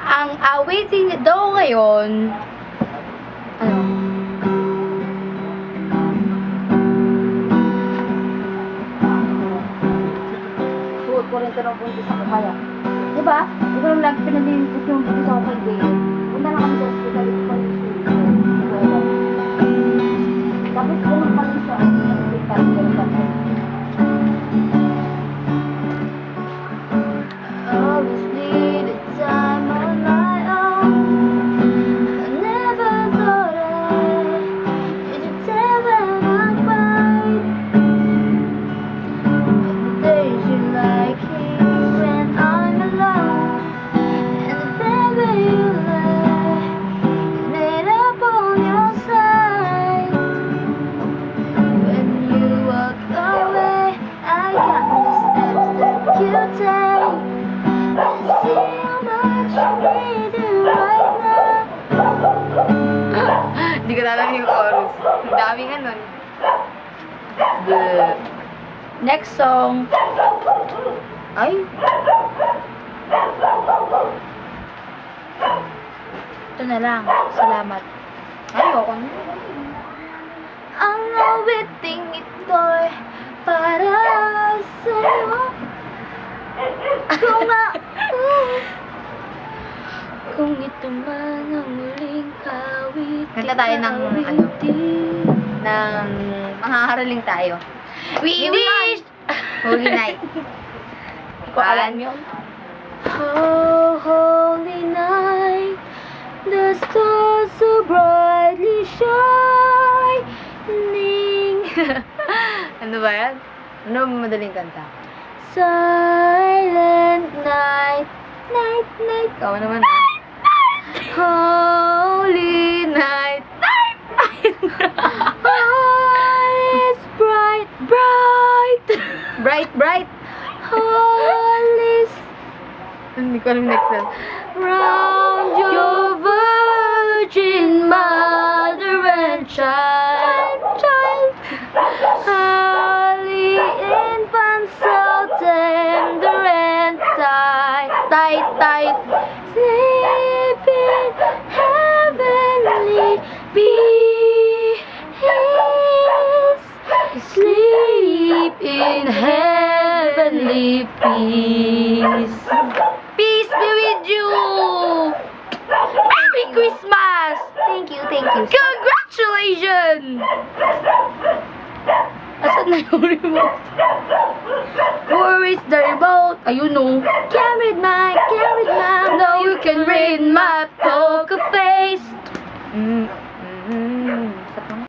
Ang awitin daw ngayon, ano? Suot ko rin ito ng buntis sa kaya. Diba? Hindi ko lang lagi pinalimpit yung buntis ako kay Gay. Punta na kami sa hospital, ito pa yung suot. Tapos ganun pa rin siya. Obviously, the time on my own. I never thought it'd tell I'm right. But the days you like here when I'm alone, and the baby you like made up on your side. When you walk away, I got the steps that you take. See how much I need you right now. Hindi ko alam yung chorus. Ang daming ano. Next song. Ay. Ito na lang. Salamat. Ayoko na. Ang awiting ito'y para sa'yo. Kung ito man ang muling awit. Kanta tayo ng ano? Ng mahaharaling tayo. We wish! Holy night. Hindi ko alam yun. Oh, holy night, the stars so brightly shining. Ano ba yan? Ano madaling kanta? Silent night, night, night. Ikaw naman ah. Holy night, night, night. It's bright, bright. Bright, bright. Holy. Hindi ko alam next one. Round your virgin mother and child, child. Holy infant, so tender and tight, tight, tight. Sleep in heavenly peace. Sleep in heavenly peace. Peace be with you. Merry Christmas. Thank you, thank you. Congratulations. Asan na yung remote? Where is the remote? Ayun no. Can't read my, no, you can read my poem.